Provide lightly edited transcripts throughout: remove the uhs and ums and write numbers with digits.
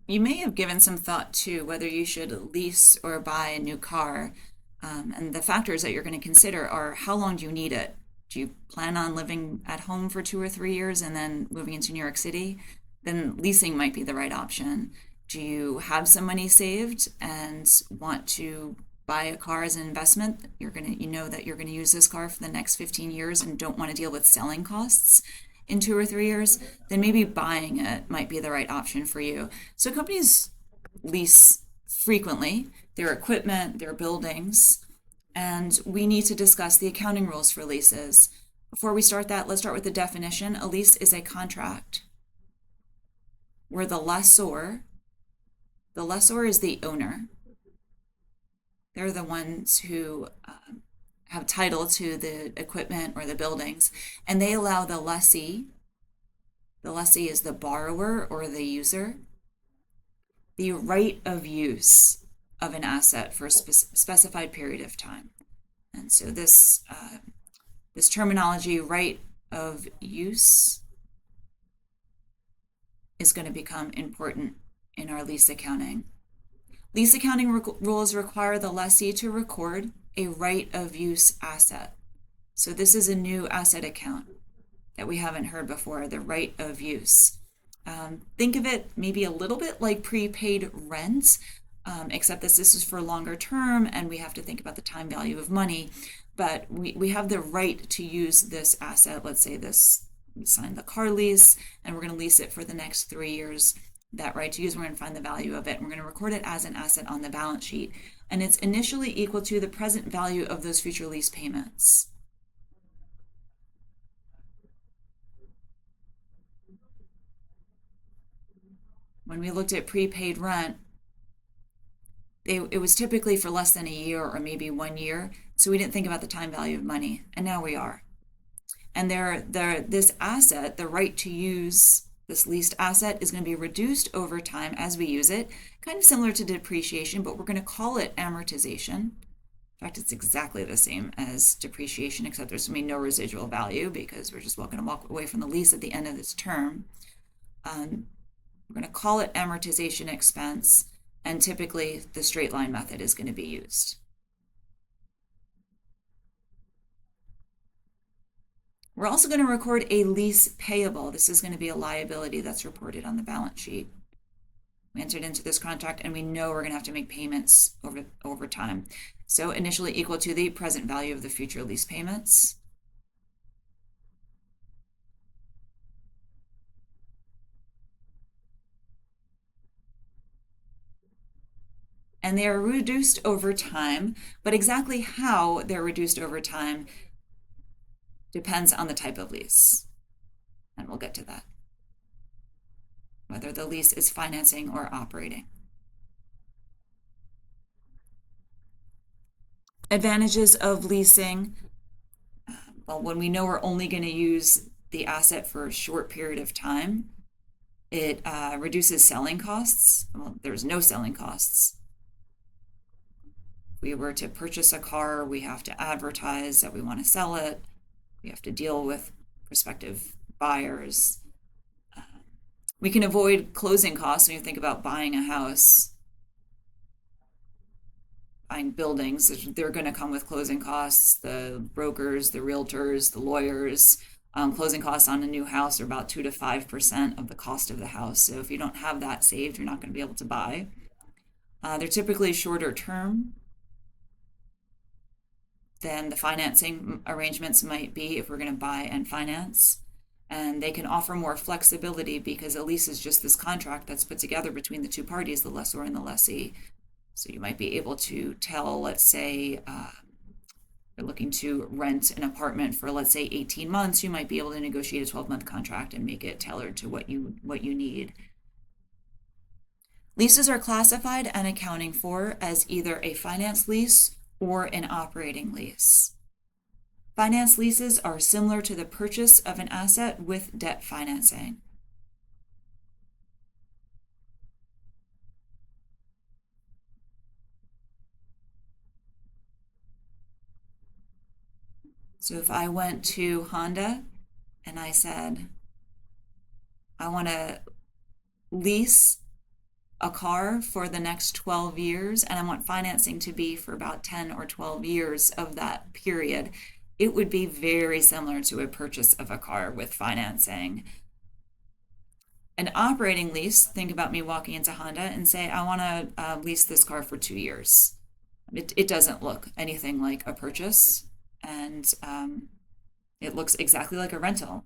You may have given some thought to whether you should lease or buy a new car. And the factors that you're going to consider are how long do you need it? Do you plan on living at home for 2 or 3 years and then moving into New York City? Then leasing might be the right option. Do you have some money saved and want to buy a car as an investment? You know that you're gonna use this car for the next 15 years and don't want to deal with selling costs in 2 or 3 years, then maybe buying it might be the right option for you. So companies lease frequently their equipment, their buildings, and we need to discuss the accounting rules for leases. Before we start that, let's start with the definition. A lease is a contract where the lessor is the owner. They're the ones who have title to the equipment or the buildings, and they allow the lessee is the borrower or the user, the right of use of an asset for a specified period of time. And so this terminology, right of use, is going to become important in our lease accounting. Lease accounting rules require the lessee to record a right of use asset. So this is a new asset account that we haven't heard before, the right of use. Think of it maybe a little bit like prepaid rent, except this is for longer term and we have to think about the time value of money. But we have the right to use this asset. Let's say we signed the car lease and we're going to lease it for the next 3 years. That right to use, we're going to find the value of it. And we're going to record it as an asset on the balance sheet. And it's initially equal to the present value of those future lease payments. When we looked at prepaid rent, it was typically for less than a year or maybe 1 year. So we didn't think about the time value of money. And now we are. And this asset, the right to use this leased asset, is going to be reduced over time as we use it, kind of similar to depreciation, but we're going to call it amortization. In fact, it's exactly the same as depreciation, except there's going to be no residual value because we're just going to walk away from the lease at the end of this term. We're going to call it amortization expense, and typically the straight line method is going to be used. We're also going to record a lease payable. This is going to be a liability that's reported on the balance sheet. We entered into this contract and we know we're going to have to make payments over time. So initially equal to the present value of the future lease payments. And they are reduced over time, but exactly how they're reduced over time depends on the type of lease. And we'll get to that. Whether the lease is financing or operating. Advantages of leasing. Well, when we know we're only going to use the asset for a short period of time, it reduces selling costs. Well, there's no selling costs. If we were to purchase a car, we have to advertise that we want to sell it. We have to deal with prospective buyers. We can avoid closing costs when you think about buying a house, buying buildings. They're going to come with closing costs. The brokers, the realtors, the lawyers. Closing costs on a new house are about 2 to 5% of the cost of the house. So if you don't have that saved, you're not going to be able to buy. They're typically shorter term than the financing arrangements might be if we're going to buy and finance. And they can offer more flexibility because a lease is just this contract that's put together between the two parties, the lessor and the lessee. So you might be able to tell, let's say, you're looking to rent an apartment for, let's say, 18 months. You might be able to negotiate a 12-month contract and make it tailored to what you need. Leases are classified and accounting for as either a finance lease or an operating lease. Finance leases are similar to the purchase of an asset with debt financing. So if I went to Honda and I said, I want to lease a car for the next 12 years and I want financing to be for about 10 or 12 years of that period, it would be very similar to a purchase of a car with financing. An operating lease, think about me walking into Honda and say, I want to lease this car for 2 years. It doesn't look anything like a purchase, and it looks exactly like a rental.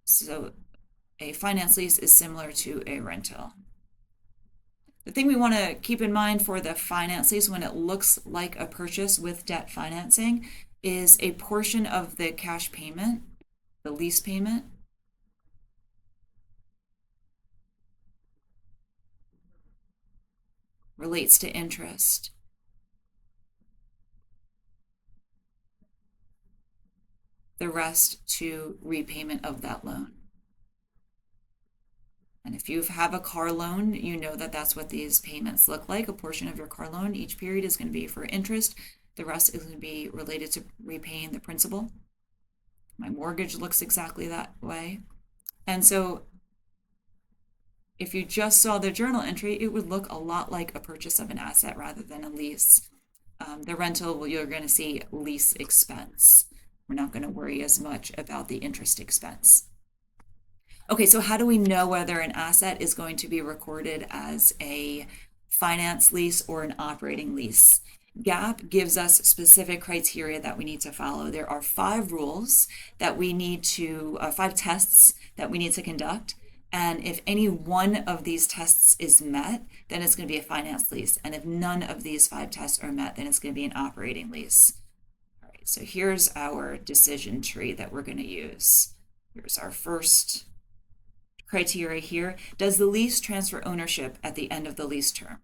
So a finance lease is similar to a rental. The thing we want to keep in mind for the finance lease when it looks like a purchase with debt financing is a portion of the cash payment, the lease payment, relates to interest. The rest to repayment of that loan. And if you have a car loan, you know that that's what these payments look like. A portion of your car loan each period is going to be for interest. The rest is going to be related to repaying the principal. My mortgage looks exactly that way. And so if you just saw the journal entry, it would look a lot like a purchase of an asset rather than a lease. The rental, you're going to see lease expense. We're not going to worry as much about the interest expense. Okay, so how do we know whether an asset is going to be recorded as a finance lease or an operating lease? GAAP gives us specific criteria that we need to follow. There are 5 rules that we need to, 5 tests that we need to conduct. And if any one of these tests is met, then it's going to be a finance lease. And if none of these 5 tests are met, then it's going to be an operating lease. All right, so here's our decision tree that we're going to use. Here's our first criteria here. Does the lease transfer ownership at the end of the lease term?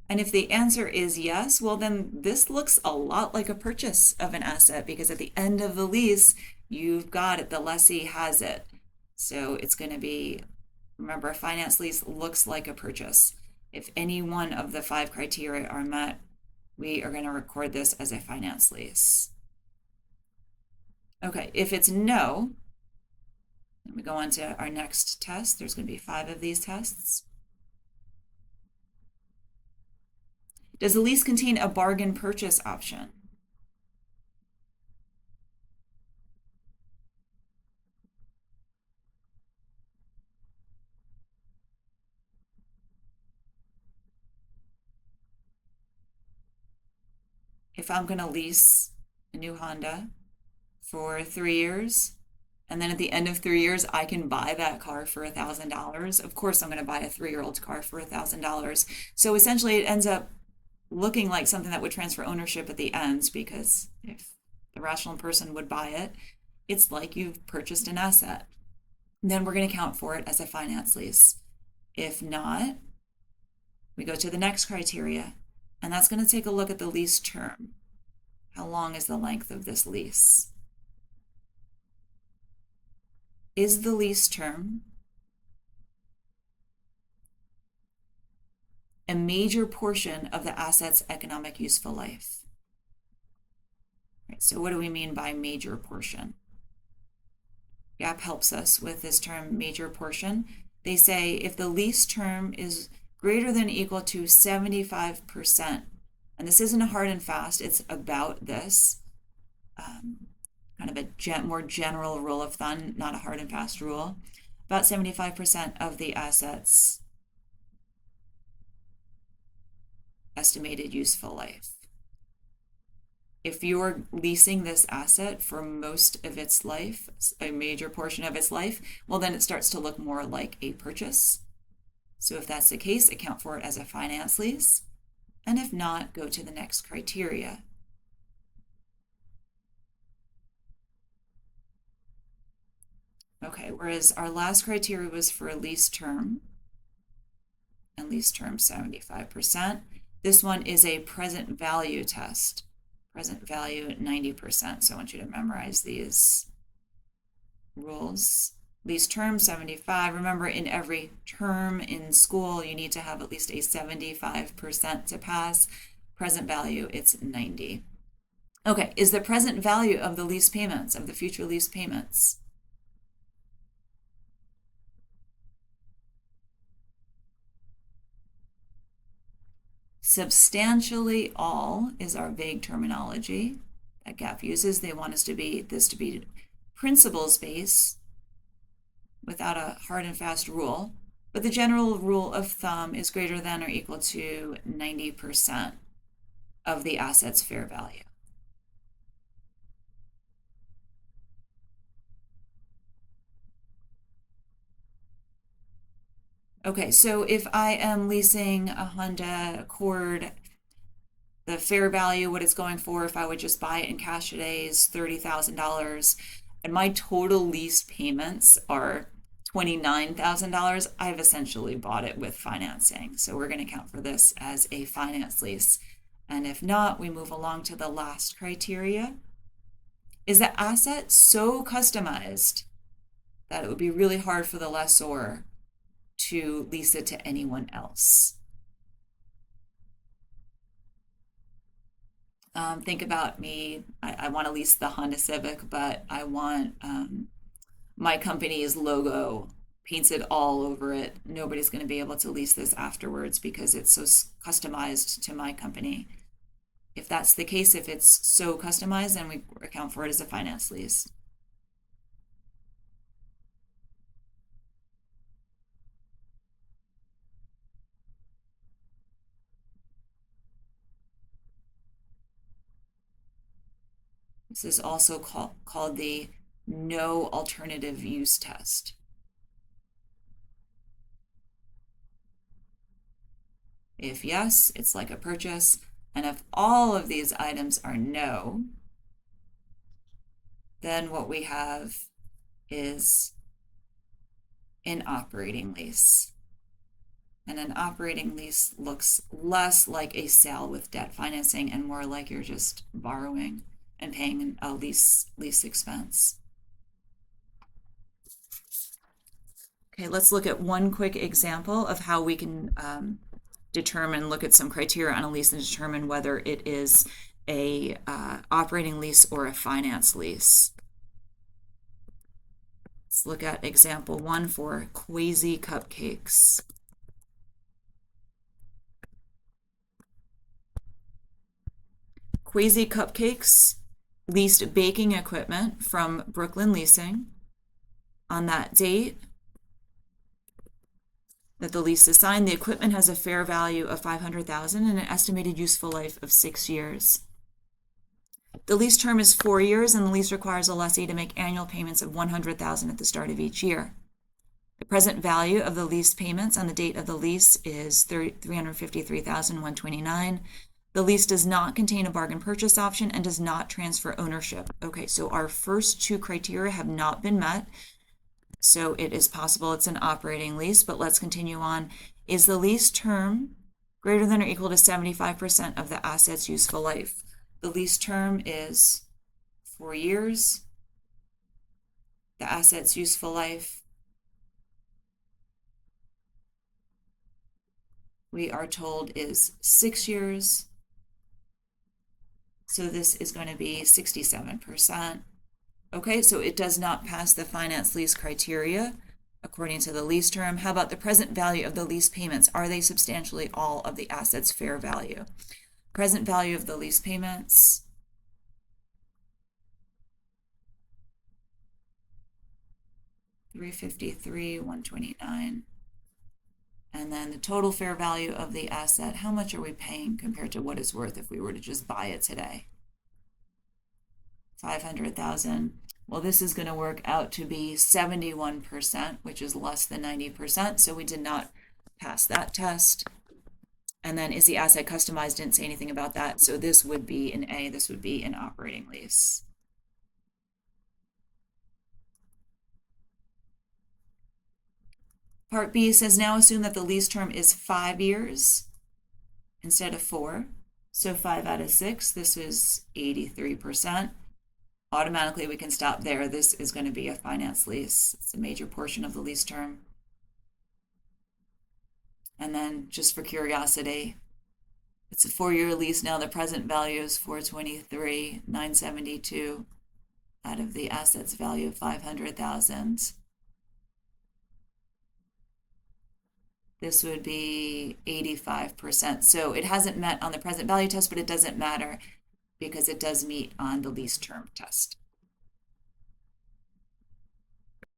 And if the answer is yes, well, then this looks a lot like a purchase of an asset because at the end of the lease, you've got it, the lessee has it. So it's going to be, remember, a finance lease looks like a purchase. If any one of the 5 criteria are met, we are going to record this as a finance lease. Okay, if it's no, then we go on to our next test. There's going to be 5 of these tests. Does the lease contain a bargain purchase option? If I'm going to lease a new Honda for 3 years, and then at the end of 3 years, I can buy that car for $1,000. Of course, I'm going to buy a 3-year-old car for $1,000. So essentially, it ends up looking like something that would transfer ownership at the end, because if the rational person would buy it, it's like you've purchased an asset. Then we're going to count for it as a finance lease. If not, we go to the next criteria, and that's going to take a look at the lease term. How long is the length of this lease? Is the lease term a major portion of the asset's economic useful life? Right, so what do we mean by major portion? GAAP helps us with this term, major portion. They say if the lease term is greater than or equal to 75%, and this isn't a hard and fast, it's about this, kind of a more general rule of thumb, not a hard and fast rule, about 75% of the asset's estimated useful life. If you're leasing this asset for most of its life, a major portion of its life, well, then it starts to look more like a purchase. So if that's the case, account for it as a finance lease. And if not, go to the next criteria. Okay, whereas our last criteria was for a lease term, and lease term 75%. This one is a present value test. Present value 90%. So I want you to memorize these rules. Lease term 75. Remember, in every term in school, you need to have at least a 75% to pass. Present value, it's 90. Okay, is the present value of the lease payments, of the future lease payments, substantially all is our vague terminology that GAP uses. They want this to be principles based without a hard and fast rule, but the general rule of thumb is greater than or equal to 90% of the asset's fair value. Okay, so if I am leasing a Honda Accord, the fair value, what it's going for, if I would just buy it in cash today, is $30,000, and my total lease payments are $29,000, I've essentially bought it with financing. So we're going to count for this as a finance lease. And if not, we move along to the last criteria. Is the asset so customized that it would be really hard for the lessor to lease it to anyone else? Think about me. I want to lease the Honda Civic, but I want my company's logo painted all over it. Nobody's going to be able to lease this afterwards because it's so customized to my company. If that's the case, if it's so customized, then we account for it as a finance lease. This is also called the no alternative use test. If yes, it's like a purchase. And if all of these items are no, then what we have is an operating lease. And an operating lease looks less like a sale with debt financing and more like you're just borrowing and paying a lease expense. Okay, let's look at one quick example of how we can look at some criteria on a lease and determine whether it is a operating lease or a finance lease. Let's look at example 1 for Quasi Cupcakes. Quasi Cupcakes leased baking equipment from Brooklyn Leasing. On that date that the lease is signed, the equipment has a fair value of $500,000 and an estimated useful life of 6 years. The lease term is 4 years, and the lease requires a lessee to make annual payments of $100,000 at the start of each year. The present value of the lease payments on the date of the lease is $353,129. The lease does not contain a bargain purchase option and does not transfer ownership. Okay, so our first two criteria have not been met. So it is possible it's an operating lease, but let's continue on. Is the lease term greater than or equal to 75% of the asset's useful life? The lease term is 4 years. The asset's useful life, we are told, is 6 years. So this is going to be 67%. Okay, so it does not pass the finance lease criteria according to the lease term. How about the present value of the lease payments? Are they substantially all of the asset's fair value? Present value of the lease payments, $353,129. And then the total fair value of the asset, how much are we paying compared to what it's worth if we were to just buy it today? $500,000. Well, this is going to work out to be 71%, which is less than 90%. So we did not pass that test. And then is the asset customized? Didn't say anything about that. So this would be an A. This would be an operating lease. Part B says now assume that the lease term is 5 years instead of 4. So 5 out of 6, this is 83%. automatically we can stop there. This is going to be a finance lease. It's a major portion of the lease term. And then just for curiosity, it's a 4-year lease now. The present value is 423,972 out of the assets value of 500,000. This would be 85%. So it hasn't met on the present value test, but it doesn't matter because it does meet on the lease term test.